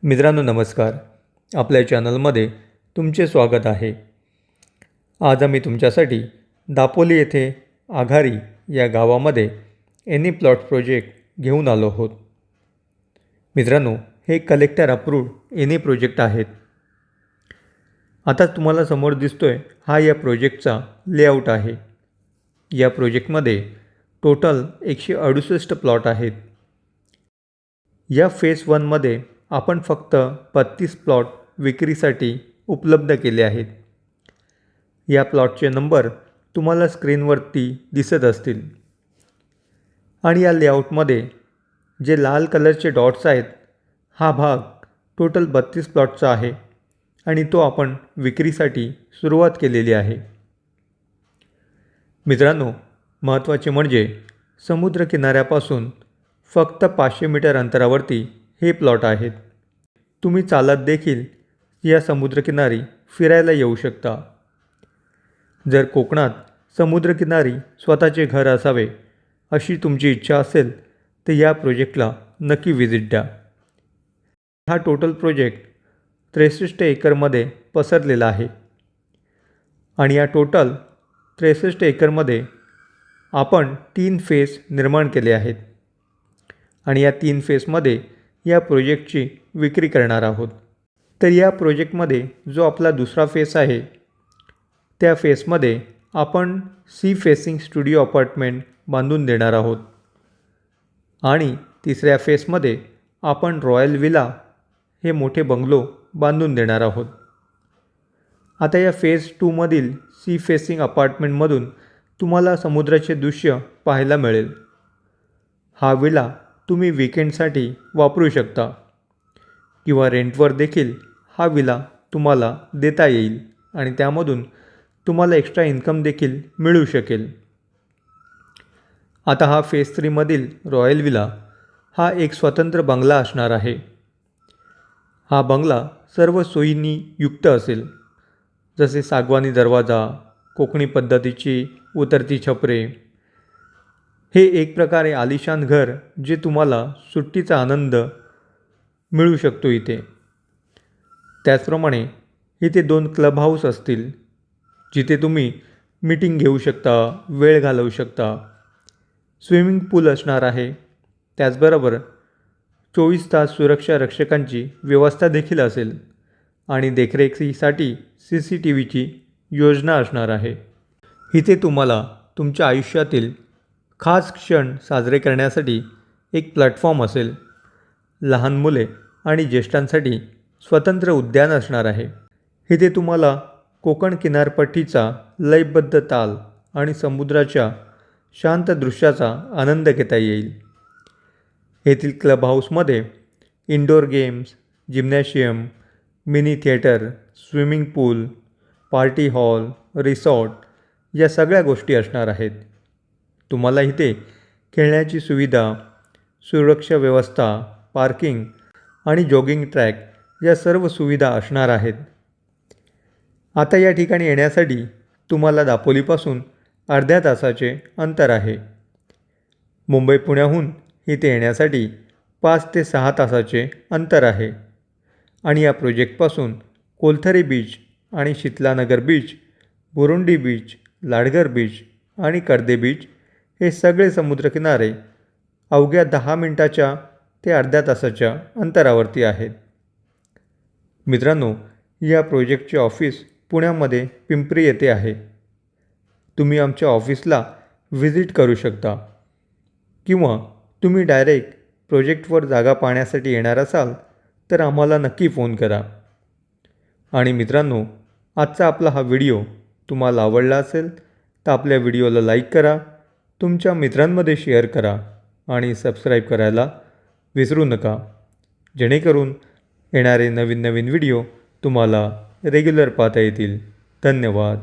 मित्रांनो नमस्कार. आपल्या चॅनलमध्ये तुमचे स्वागत आहे. आज आम्ही तुमच्यासाठी दापोली येथे आघारी या गावामध्ये एनी प्लॉट प्रोजेक्ट घेऊन आलो आहोत. मित्रांनो, हे कलेक्टर अप्रूव्ड एनी प्रोजेक्ट आहेत. आता तुम्हाला समोर दिसतोय हा या प्रोजेक्टचा लेआउट आहे. या प्रोजेक्टमध्ये टोटल 168 प्लॉट आहेत. या फेज 1मध्ये आपण फक्त 32 प्लॉट विक्रीसाठी उपलब्ध केले आहेत. या प्लॉटचे नंबर तुम्हाला स्क्रीनवरती दिसत असतील. आणि या लेआउटमध्ये जे लाल कलरचे डॉट्स आहेत, हा भाग टोटल 32 प्लॉटचा आहे आणि तो आपण विक्रीसाठी सुरुवात केलेली आहे. मित्रांनो, महत्त्वाचे म्हणजे समुद्रकिनाऱ्यापासून फक्त 500 मीटर अंतरावरती हे प्लॉट आहेत. तुम्ही चालत देखील या समुद्रकिनारी फिरायला येऊ शकता. जर कोकणात समुद्रकिनारी स्वतःचे घर असावे अशी तुमची इच्छा असेल तर या प्रोजेक्टला नक्की व्हिजिट द्या. हा टोटल प्रोजेक्ट 63 एकरमध्ये पसरलेला आहे आणि या टोटल 63 एकरमध्ये आपण 3 फेज निर्माण केले आहेत आणि या 3 फेजमध्ये या प्रोजेक्टची विक्री करणार आहोत. तर या प्रोजेक्टमध्ये जो आपला दुसरा फेस आहे, त्या फेसमध्ये आपण सी फेसिंग स्टुडिओ अपार्टमेंट बांधून देणार आहोत आणि तिसऱ्या फेसमध्ये आपण रॉयल विला हे मोठे बंगलो बांधून देणार आहोत. आता या फेज 2मधील सी फेसिंग अपार्टमेंटमधून तुम्हाला समुद्राचे दृश्य पाहायला मिळेल. हा विला तुम्ही वीकेंडसाठी वापरू शकता किंवा रेंटवर देखील हा विला तुम्हाला देता येईल आणि त्यामधून तुम्हाला एक्स्ट्रा इन्कम देखील मिळू शकेल. आता हा फेज 3मधील रॉयल विला हा एक स्वतंत्र बंगला असणार आहे. हा बंगला सर्व सोयींनी युक्त असेल, जसे सागवानी दरवाजा, कोकणी पद्धतीची उतरती छपरे. हे एक प्रकारे आलिशान घर जे तुम्हाला सुट्टीचा आनंद मिळू शकतो इथे. त्याचप्रमाणे इथे 2 क्लब हाऊस असतील, जिथे तुम्ही मीटिंग घेऊ शकता, वेळ घालवू शकता. स्विमिंग पूल असणार आहे. त्याचबरोबर 24 तास सुरक्षा रक्षकांची व्यवस्था देखील असेल आणि देखरेखीसाठी CCTVची योजना असणार आहे. इथे तुम्हाला तुमच्या आयुष्यातील खास क्षण साजरे करण्यासाठी एक प्लॅटफॉर्म असेल. लहान मुले आणि ज्येष्ठांसाठी स्वतंत्र उद्यान असणार आहे. इथे तुम्हाला कोकण किनारपट्टीचा लयबद्ध ताल आणि समुद्राच्या शांत दृश्याचा आनंद घेता येईल. येथील क्लब हाऊसमध्ये indoor games, gymnasium, mini theatre, swimming pool, party hall, resort या सगळ्या गोष्टी असणार आहेत. तुम्हाला इथे खेळण्याची सुविधा, सुरक्षा व्यवस्था, पार्किंग आणि जॉगिंग ट्रॅक या सर्व सुविधा असणार आहेत. आता या ठिकाणी येण्यासाठी तुम्हाला दापोलीपासून अर्ध्या तासाचे अंतर आहे. मुंबई पुण्याहून इथे येण्यासाठी 5 ते 6 तासाचे अंतर आहे आणि या प्रोजेक्टपासून कोलथरी बीच आणि Sheetalanagar beach, Burondi beach, Ladghar beach आणि कर्दे बीच हे सगळे समुद्रकिनारे अवघ्या 10 मिनिटाच्या ते अर्ध्या तासाच्या अंतरावरती आहेत. मित्रांनो, या प्रोजेक्टचे ऑफिस पुण्यामध्ये पिंपरी येथे आहे. तुम्ही आमच्या ऑफिसला व्हिजिट करू शकता किंवा तुम्ही डायरेक्ट प्रोजेक्टवर जागा पाहण्यासाठी येणार असाल तर आम्हाला नक्की फोन करा. आणि मित्रांनो, आजचा आपला हा व्हिडिओ तुम्हाला आवडला असेल तर आपल्या व्हिडिओला लाईक करा, तुमच्या मित्रांमध्ये शेअर करा आणि सबस्क्राईब करायला विसरू नका, जेणेकरून येणारे नवीन व्हिडिओ तुम्हाला रेग्युलर पाहता येतील. धन्यवाद.